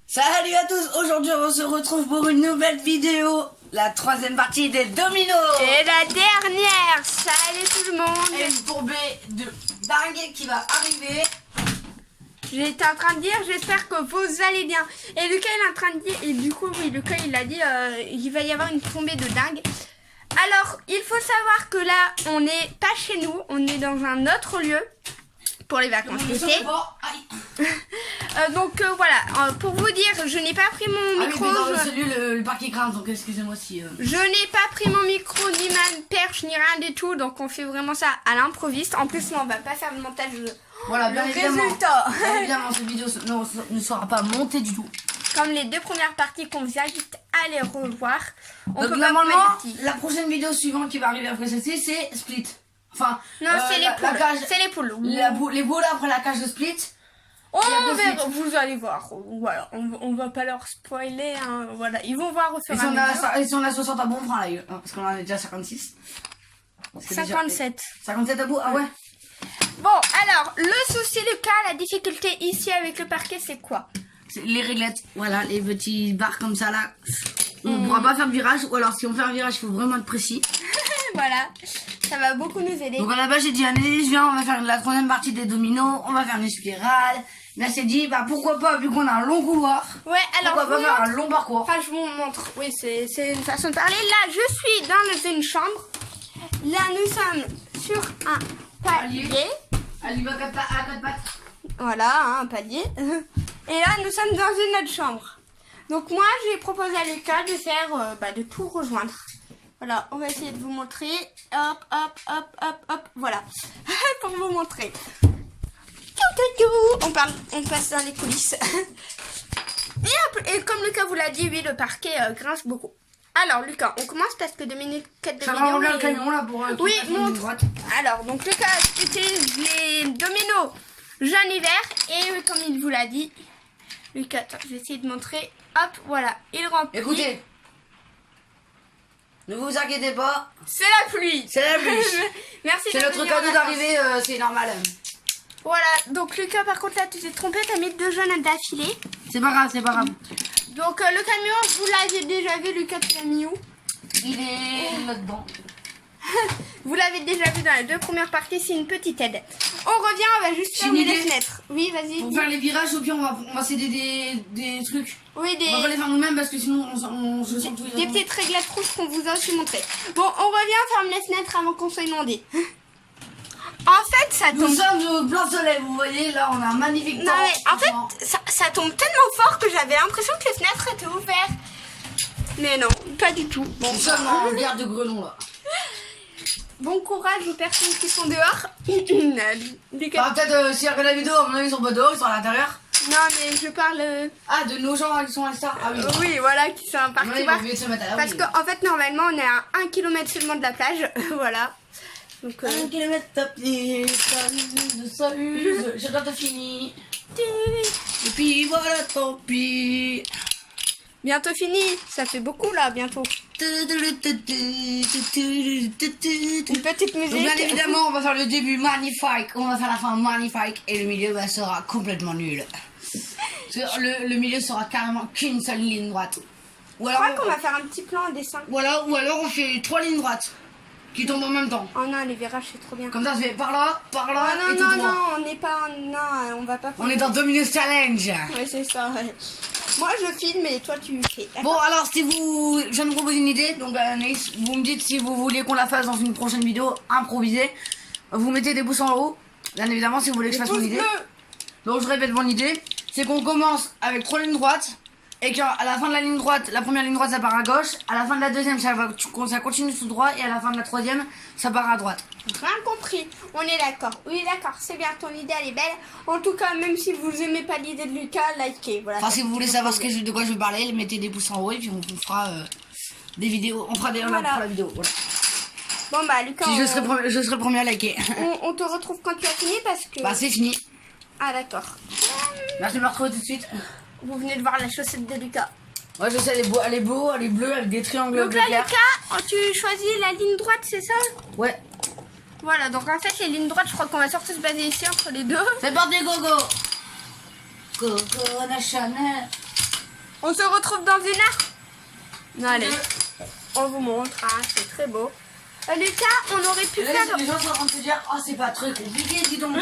Salut à tous, aujourd'hui on se retrouve pour une nouvelle vidéo, la troisième partie des dominos. Et la dernière, salut tout le monde. Et une pourbée de dingue qui va arriver. J'étais en train de dire, j'espère que vous allez bien. Et Lucas il est en train de dire, et du coup oui, Lucas il a dit, il va y avoir une tombée de dingue. Alors, il faut savoir que là, on n'est pas chez nous, on est dans un autre lieu pour les vacances d'été. Voilà, pour vous dire, je n'ai pas pris mon micro. Celui le parc qui grimpe, donc excusez-moi si... Je n'ai pas pris mon micro, ni ma perche, ni rien du tout, donc on fait vraiment ça à l'improviste. En plus, on va pas faire le montage. Voilà, bien évidemment. Résultat. Bien évidemment, cette vidéo ne sera pas montée du tout. Comme les deux premières parties qu'on vous invite à les revoir. On Donc peut normalement, pas vous mettre la prochaine vidéo suivante qui va arriver après celle-ci, c'est Split. Enfin, non, c'est les poules. C'est les poules. Les poules après la cage de Split. On verra, vous allez voir. Voilà, on va pas leur spoiler. Hein. Voilà, ils vont voir au fur et à mesure. Et si on a 60 à bon frein là, parce qu'on en a déjà 56. 57. 57 à bout, ah ouais. Bon, alors, le souci, Lucas, la difficulté ici avec le parquet, c'est quoi? Les réglettes, voilà, les petits barres comme ça là. On ne pourra pas faire de virage, ou alors si on fait un virage, il faut vraiment être précis. Voilà, ça va beaucoup nous aider. Donc à la base, j'ai dit, allez, viens, on va faire la troisième partie des dominos, on va faire une spirale. Là, c'est dit, bah pourquoi pas, vu qu'on a un long couloir. Ouais, alors. Pourquoi pas faire un long parcours. Enfin, je vous montre. Oui, c'est une façon de parler. Là, je suis dans une chambre. Là, nous sommes sur un palier. Allez, à quatre pattes. Voilà, hein, un palier. Et là, nous sommes dans une autre chambre. Donc, moi, j'ai proposé à Lucas de faire, de tout rejoindre. Voilà, on va essayer de vous montrer. Hop, hop, hop, hop, hop. Voilà, pour vous montrer. On passe dans les coulisses. Et comme Lucas vous l'a dit, oui, le parquet grince beaucoup. Alors, Lucas, on commence parce que 2 minutes 4 de Ça vidéo. va remplir le camion là pour... Oui, montre. Alors, donc Lucas utilise les dominos jaune et vert. Et comme il vous l'a dit, Lucas, attends, je vais essayer de montrer. Hop, voilà, il remplit. Écoutez, ne vous inquiétez pas. C'est la pluie. C'est la pluie. Merci. C'est notre cadeau d'arrivée, c'est normal. Voilà, donc Lucas, par contre, là, tu t'es trompé, t'as mis 2 jaunes d'affilée. C'est pas grave, c'est pas grave. Donc, le camion, vous l'avez déjà vu, Lucas, tu l'as mis où? Il est là-dedans. Vous l'avez déjà vu dans les 2 premières parties, c'est une petite aide. On revient, on va juste fermer les fenêtres. Oui, vas-y. Pour faire les virages, au pire, on va s'aider des trucs. Oui, On va pas les faire nous-mêmes parce que sinon, on se sent tous les des petites réglettes rouges qu'on vous a aussi montré. Bon, on revient, on ferme les fenêtres avant qu'on soit inondé. En fait, ça tombe... Nous sommes au plein soleil, vous voyez, là, on a un magnifique temps. Non, mais en fait, ça tombe tellement fort que j'avais l'impression que les fenêtres étaient ouvertes. Mais non, pas du tout. Bon, nous sommes en guerre de grelons, là. Bon courage aux personnes qui sont dehors. Lucas. Peut-être, s'ils regardent la vidéo, à mon avis, ils sont pas dehors, ils sont à l'intérieur. Non, mais je parle... Ah, de nos gens qui sont à l'extérieur. Ah oui. Oui, voilà, qui sont partis Ils voir. vont mieux se mettre à la Parce qu'en fait, normalement, on est à 1 km seulement de la plage. Voilà. Donc, 1 km top pied, salut, j'ai bientôt fini. Et puis voilà, tant pis. bientôt fini. Ça fait beaucoup, là, bientôt. Une petite musique. Donc, bien évidemment, on va faire le début magnifique, on va faire la fin magnifique et le milieu sera complètement nul. Le milieu sera carrément qu'une seule ligne droite. Ou Je alors, crois qu'on va faire un petit plan en dessin. Voilà, ou alors on fait 3 lignes droites qui tombent en même temps. Oh non, les virages, c'est trop bien. Comme ça, je vais par là Oh, et tout non, droit. non, on n'est pas... Non, on va pas... On est dans Dominos Challenge. Ouais, c'est ça, ouais. Moi, je filme et toi, tu fais. Bon, alors, si vous... Je viens de vous proposer une idée, donc Anaïs, vous me dites si vous voulez qu'on la fasse dans une prochaine vidéo improvisée. Vous mettez des pouces en haut, bien évidemment, si vous voulez que je fasse mon idée. Donc, je répète mon idée, c'est qu'on commence avec 3 lignes droites, et qu'à la fin de la ligne droite, la première ligne droite, ça part à gauche, à la fin de la deuxième, ça continue tout droit, et à la fin de la troisième, ça part à droite. Rien compris, on est d'accord. Oui, d'accord, c'est bien, ton idée, elle est belle. En tout cas, même si vous aimez pas l'idée de Lucas, likez. Voilà, enfin, si vous voulez savoir de quoi je vais parler, mettez des pouces en haut, et puis on fera des vidéos, on fera la vidéo, voilà. Bon, bah, Lucas, Si je serai le premier à liker. on te retrouve quand tu as fini parce que... Bah, c'est fini. Ah, d'accord. Merci de me retrouver tout de suite. Vous venez de voir la chaussette de Lucas. Ouais, je sais, elle est beau, elle est bleue avec des triangles Donc bleu là, clair. Lucas, tu choisis la ligne droite, c'est ça? Ouais. Voilà, donc en fait, les lignes droites, je crois qu'on va surtout se baser ici entre les deux. C'est parti, gogo. Coco Chanel. On se retrouve dans une heure. Non, allez, on vous montre, hein, c'est très beau. Lucas, on aurait pu Et là, faire... les gens sont en train de se dire, oh c'est pas très compliqué, dis donc.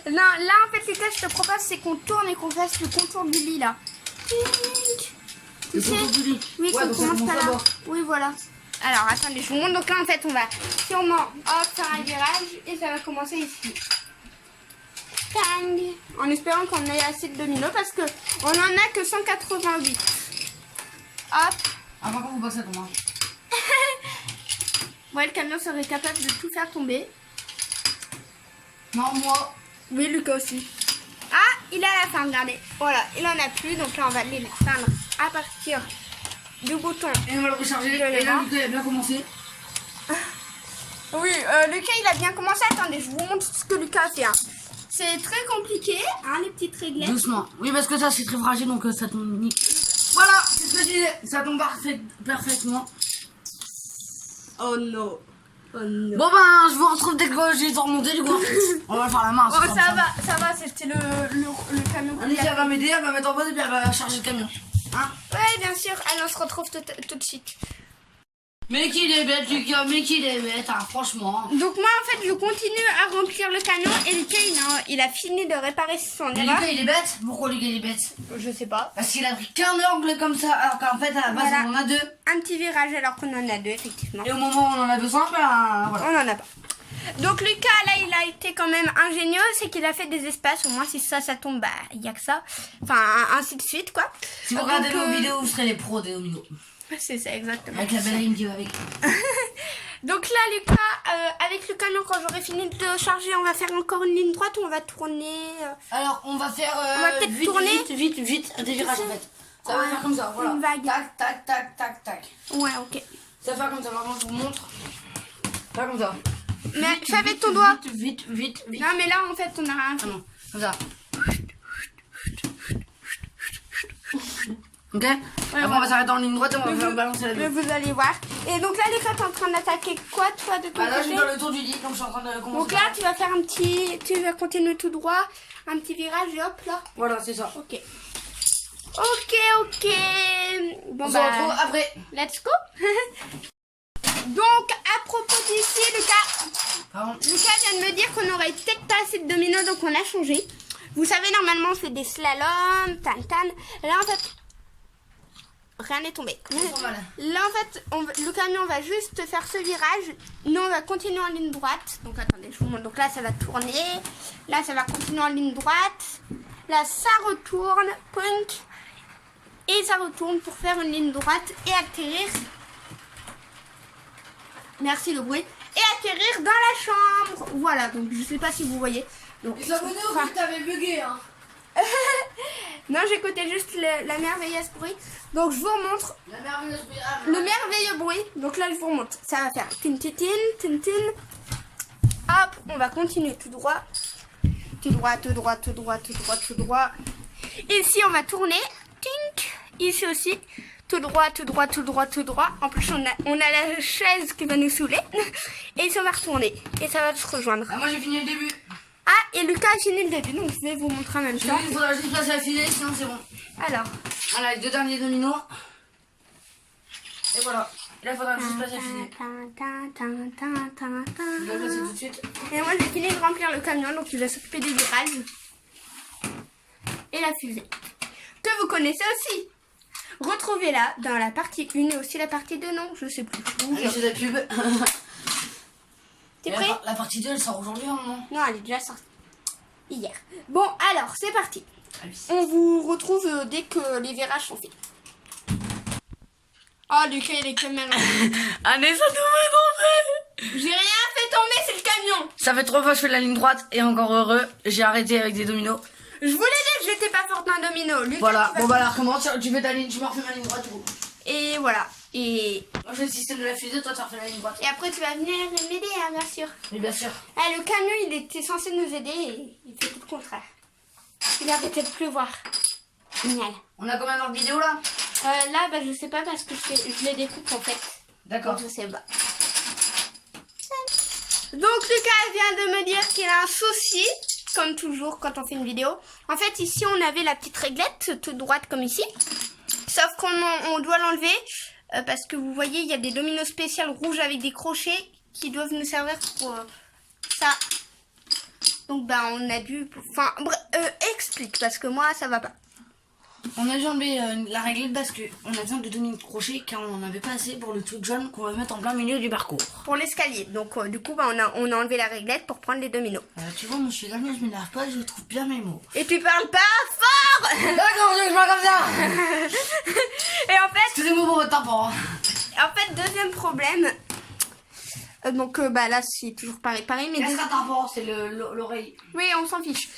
Non, là en fait Lucas, je te propose c'est qu'on tourne et qu'on fasse le contour du lit là. Tu sais, oui, Ouais, qu'on donc ça commence commence par là. d'abord. Oui, voilà. Alors attendez, je vous montre. Donc là en fait on va sûrement hop faire un virage et ça va commencer ici. Tang. En espérant qu'on ait assez de dominos parce que on en a que 188. Hop. Ah, par contre, vous passez comment? Ouais, le camion serait capable de tout faire tomber. Non, moi. Oui, Lucas aussi. Ah, il est à la fin, regardez. Voilà, il en a plus, donc là on va l'éteindre à partir du bouton. Et on va le recharger. Je vais Et là, voir. Lucas, il a bien commencé. Oui, Lucas il a bien commencé. Attendez, je vous montre ce que Lucas a fait. Hein. C'est très compliqué, hein, les petites réglettes. Doucement. Oui, parce que ça, c'est très fragile, donc ça tombe nickel. Voilà, c'est ce que je disais. Ça tombe parfaitement. Oh non. Oh non. Bon, ben, je vous retrouve dès que j'ai tout remonté, du coup. On va le faire à la main. Oh, ça va, c'était le camion. Alice, elle va m'aider, elle va mettre en pause et puis elle va charger le camion. Hein? Ouais, bien sûr. Allez, on se retrouve tout de suite. Mais qu'il est bête, Lucas, mais qu'il est bête, hein, franchement. Donc moi, en fait, je continue à remplir le camion et Lucas, il a fini de réparer son Mais erreur. Lucas, il est bête? Pourquoi Lucas, il est bête? Je sais pas. Parce qu'il a pris qu'un angle comme ça, alors qu'en fait, à la base, Voilà. on en a deux. Un petit virage alors qu'on en a deux, effectivement. Et au moment où on en a besoin, ben, voilà. On n'en a pas. Donc Lucas, là, il a été quand même ingénieux, c'est qu'il a fait des espaces. Au moins, si ça tombe, bah, il n'y a que ça. Enfin, ainsi de suite, quoi. Si vous regardez nos vidéos, vous serez les pros des dominos. C'est ça, exactement. Avec la ballerine qui va avec. Donc là, Lucas, avec le camion, quand j'aurai fini de charger, on va faire encore une ligne droite ou on va tourner Alors, on va faire On va peut-être vite, tourner. vite, des virages en fait. Ça va Ouais. faire comme ça, voilà. Une vague. Tac, tac, tac, tac, tac. Ouais, ok. Ça va faire comme ça, vraiment, je vous montre. Faire comme ça. Mais Vite, fais avec vite, ton doigt. Vite. Non, mais là, en fait, on a rien Ah fait. non, comme ça. Ok. Après, on va s'arrêter en ligne droite et on va balancer la Mais vie. vous allez voir. Et donc là, Lucas, t'es en train d'attaquer quoi, toi, de ton Bah là, je côté? suis dans le tour du lit, donc je suis en train de commencer. Donc là, tu vas faire un petit... Tu vas continuer tout droit. Un petit virage et hop, là. Voilà, c'est ça. Ok. Ok. Bon, On se bah... retrouve après. Let's go. Donc, à propos d'ici, Lucas Pardon. vient de me dire qu'on n'aurait peut-être pas assez de dominos, donc on a changé. Vous savez, normalement, on fait des slaloms, tan. Là, en fait, rien n'est tombé. Là, en fait, le camion va juste faire ce virage. Nous, on va continuer en ligne droite. Donc, attendez, je vous montre. Donc là, ça va tourner. Là, ça va continuer en ligne droite. Là, ça retourne. Punk. Et ça retourne pour faire une ligne droite et atterrir. Merci le bruit. Et atterrir dans la chambre. Voilà, donc je sais pas si vous voyez. Donc, Les abonnés au enfin, fait, t'avais bugué, hein. non, j'écoutais juste la merveilleuse bruit. Donc je vous remontre La merveilleuse bruit. Ah, le merveilleux bruit. Donc là, je vous remontre. Ça va faire tin. Hop, on va continuer tout droit. Tout droit. Ici, on va tourner. Tink. Ici aussi. Tout droit. En plus, on a la chaise qui va nous saouler. Et ici, on va retourner. Et ça va se rejoindre. Ah, moi j'ai fini le début. Ah, et Lucas a fini le début. Donc, je vais vous montrer en même temps. Il faudra juste passer la filée, sinon c'est bon. Alors, Voilà, les deux derniers dominos. Et voilà. Et là, il faudra juste passer la filée. Je vais le passer tout de suite. et moi, j'ai fini de remplir le camion. Donc, il va s'occuper des virages. Et la fusée. Que vous connaissez aussi. Retrouvez-la dans la partie 1 et aussi la partie 2, non, je sais plus. Allez, c'est la pub. T'es Et prêt? la partie 2, elle sort aujourd'hui, hein, non? Non, elle est déjà sortie. Hier. Bon, alors, c'est parti. Allez. On vous retrouve dès que les virages sont faits. Oh, Lucas, il est caméra. Ah, mais ça devrait tomber! J'ai rien fait tomber, c'est le camion. Ça fait 3 fois que je fais la ligne droite et encore heureux, j'ai arrêté avec des dominos. Je voulais dire que j'étais pas forte en domino. Lucas, Voilà, tu vas- bon bah alors comment tu fais ta ligne, tu me refais ma ligne droite du coup. Et voilà. Et Moi je fais le système de la fusée, toi tu refais la ligne droite. après, tu vas venir m'aider, hein, bien sûr. Mais bien sûr. Ah, le camion, il était censé nous aider et il fait tout le contraire. Il a arrêté de pleuvoir. Génial. On a combien dans le vidéo là? Là, bah, je sais pas parce que je les découpe en fait. D'accord. Donc, je sais pas. Donc, Lucas vient de me dire qu'il a un souci. comme toujours quand on fait une vidéo. En fait, ici, on avait la petite réglette toute droite comme ici. Sauf qu'on doit l'enlever parce que vous voyez, il y a des dominos spéciales rouges avec des crochets qui doivent nous servir pour ça. Donc, bah, on a dû... Enfin, explique parce que moi, ça va pas. On a dû enlever la réglette parce qu'on a besoin de domino de crochet car on n'en avait pas assez pour le truc jaune qu'on va mettre en plein milieu du parcours. Pour l'escalier. Donc, du coup, bah, on a enlevé la réglette pour prendre les dominos. Tu vois, moi je suis gagnée, je m'énerve pas, je trouve bien mes mots. Et tu parles pas fort. D'accord, je parle comme ça. Et en fait... Excusez-moi pour votre temps. En fait, deuxième problème... donc, bah là, c'est toujours pareil. Mais Qu'est-ce qu'un tampon? C'est l'oreille. oui, on s'en fiche.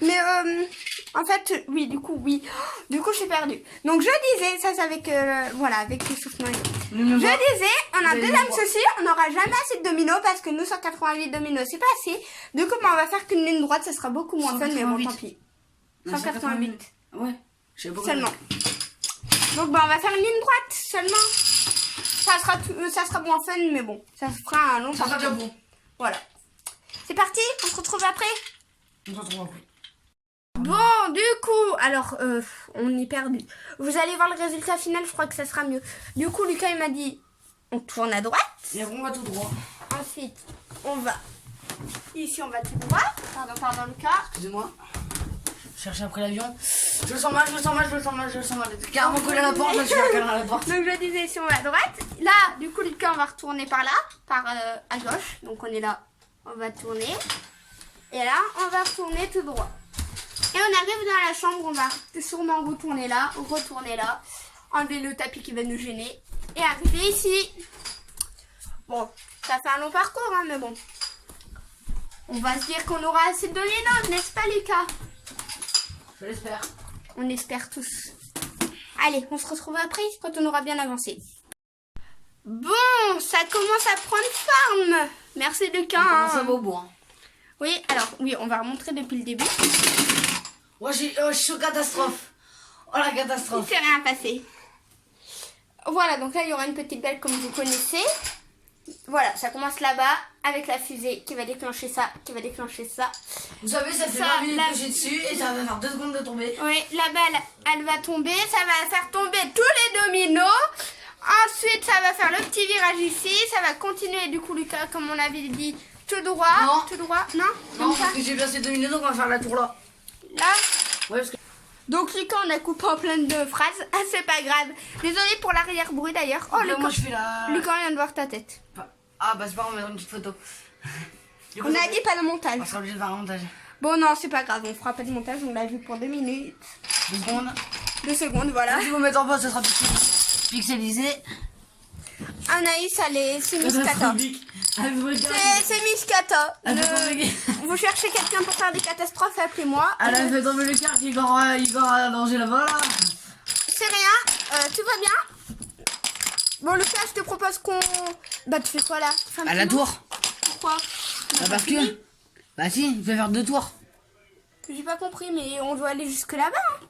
Mais en fait, oui, du coup, oui. Du coup, je suis perdue. Donc, je disais, ça c'est avec, voilà, avec les soufflements. Je disais, on a un deuxième souci, on n'aura jamais assez de dominos parce que nous, 188 dominos, c'est pas assez. Du coup, bah, on va faire qu'une ligne droite, ça sera beaucoup moins fun, mais bon, tant pis. 188. Ouais, je sais pas. Seulement. Donc, bah, on va faire une ligne droite seulement. Ça sera moins fun, mais bon, ça fera un long Ça sera déjà bon. Voilà. C'est parti, on se retrouve après. On se retrouve après. Bon, du coup, alors, on est perdu. Vous allez voir le résultat final, je crois que ça sera mieux. Du coup, Lucas, il m'a dit, on tourne à droite. Et on va tout droit. Ensuite, on va, ici, on va tout droit. Pardon, Lucas. Excusez-moi. Je cherche après l'avion. Je le sens mal. Carrément collé à la porte, je suis collé à la porte. Donc, je disais, ici, on va à droite. Là, du coup, Lucas, on va retourner par là, à gauche. Donc, on est là, on va tourner. Et là, on va retourner tout droit. Et on arrive dans la chambre, on va sûrement retourner là, enlever le tapis qui va nous gêner, et arriver ici. Bon, ça fait un long parcours, hein, mais bon. On va se dire qu'on aura assez de dominos, n'est-ce pas, Lucas? Je l'espère. On espère tous. Allez, on se retrouve après, quand on aura bien avancé. Bon, ça commence à prendre forme. Merci, Lucas. Ça va au bout. Hein. Oui, alors, oui, on va remontrer depuis le début. Ouais, je suis catastrophe. Oh la catastrophe. Il s'est rien passé. Voilà, donc là il y aura une petite belle comme vous connaissez. Voilà, ça commence là-bas avec la fusée qui va déclencher ça, Vous savez, ça fait 20 minutes que j'ai dessus et ça va faire 2 secondes de tomber. Oui, la balle, elle va tomber, ça va faire tomber tous les dominos. Ensuite, ça va faire le petit virage ici, ça va continuer du coup, Lucas, comme on avait dit, tout droit. Non. Tout droit, non? Non, parce que j'ai passé 2 minutes, donc on va faire la tour là. Là. Ouais, parce que... Donc Lucas, on a coupé en plein de phrases. Ah, c'est pas grave. Désolée pour l'arrière-bruit d'ailleurs. Oh, Lucas, moi je fais la... Lucas vient de voir ta tête. Ah bah c'est pas grave, on va mettre une petite photo. Du coup, On a dit pas de montage. on sera obligé de faire un montage. Bon, non, c'est pas grave. On fera pas de montage. On l'a vu pour 2 minutes. 2 secondes. 2 secondes, voilà. Si vous mettez en pause, ça sera pixelisé. Anaïs, c'est Miss Kata. C'est Miss Kata. Vous cherchez quelqu'un pour faire des catastrophes, appelez-moi. Elle a fait tomber le car qui a danger là-bas là. C'est rien, tout va bien. Bon, Lucas, je te propose qu'on... Bah, tu fais quoi là? À la tour. Pourquoi? Bah parce que... Bah si, il fait faire 2 tours. J'ai pas compris, mais on doit aller jusque là-bas. Hein.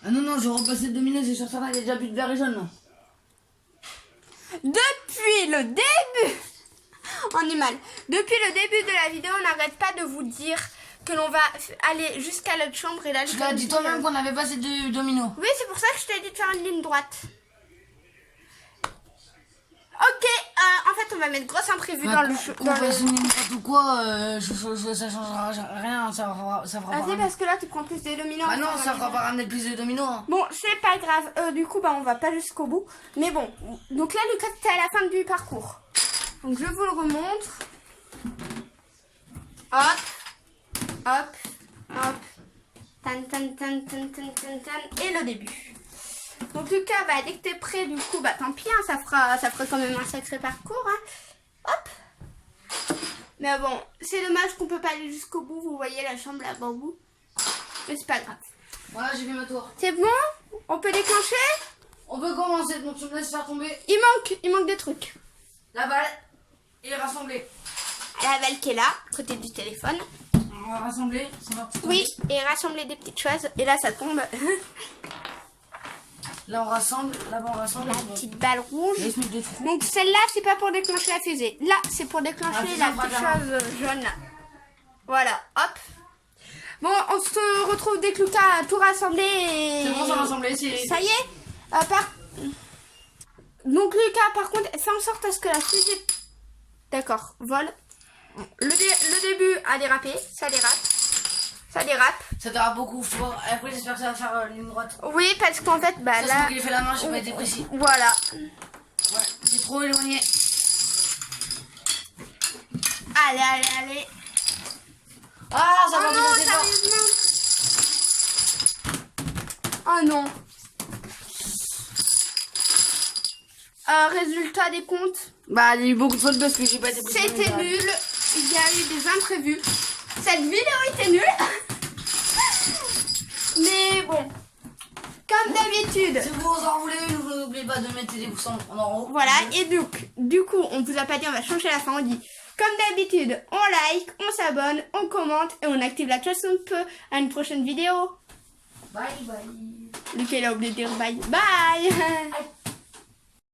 Ah non, je vais repasser 2 minutes, c'est sur ça, il y a déjà plus de vert et jaune là. Depuis le début, on est mal. Depuis le début de la vidéo, on n'arrête pas de vous dire que l'on va aller jusqu'à l'autre chambre et là. Tu l'as dit toi-même qu'on avait passé 2 dominos. Oui, c'est pour ça que je t'ai dit de faire une ligne droite. Ok, en fait, on va mettre grosse imprévu dans le jeu. Qu'on fasse une ligne droite ou quoi, ça changera rien, ça fera pas. Vas-y, parce que là, tu prends plus de dominos. Bah non, ça fera pas ramener plus de dominos. Hein. Bon, c'est pas grave. Du coup, bah, on va pas jusqu'au bout. Mais bon, donc là, Lucas, t'es à la fin du parcours. Donc, je vous le remontre. Hop. Tan. Et le début. Donc, Lucas, bah, dès que t'es prêt, du coup, bah, tant pis, hein, ça fera quand même un sacré parcours. Hein. Hop. Mais bon, c'est dommage qu'on peut pas aller jusqu'au bout. Vous voyez la chambre là-bas au bout. Mais c'est pas grave. Voilà, j'ai fait ma tour. C'est bon? On peut déclencher? On peut commencer, donc tu me laisses faire tomber. Il manque des trucs. La balle et rassembler. La balle qui est là, côté du téléphone. On va rassembler, c'est parti. Oui, et rassembler des petites choses. Et là, ça tombe. Là, on rassemble. Là-bas, on rassemble. La petite balle rouge. Donc, celle-là, c'est pas pour déclencher la fusée. Là, c'est pour déclencher la petite chose jaune. Là. Voilà, hop. Bon, on se retrouve dès que Lucas a tout rassemblé et... C'est bon, ça va rassembler, c'est... Ça y est. Donc Lucas, par contre, fais en sorte à ce que la fusée... D'accord, vole. Le début a dérapé, ça dérape. Ça dérape. Ça dérape beaucoup fort. Après, j'espère que ça va faire ligne droite. Oui, parce qu'en fait, bah Ça, là... c'est qu'il a fait la main, j'ai pas été précis. Voilà. Ouais, c'est trop éloigné. Allez, allez, allez. Ah, ça va Oh non, pas fort. sérieusement. Oh non. Résultat des comptes. Bah, il y a eu beaucoup de fautes parce que j'ai pas été précis. C'était nul. Il y a eu des imprévus. Cette vidéo était nulle. Mais bon. Comme d'habitude. Si vous en voulez une, vous n'oubliez pas de mettre des pouces en haut. Voilà. Et donc, du coup, on vous a pas dit, on va changer la fin. On dit, comme d'habitude, on like, on s'abonne, on commente et on active la cloche si on peut. À une prochaine vidéo. Bye bye. Lucas, il a oublié de dire bye. Bye.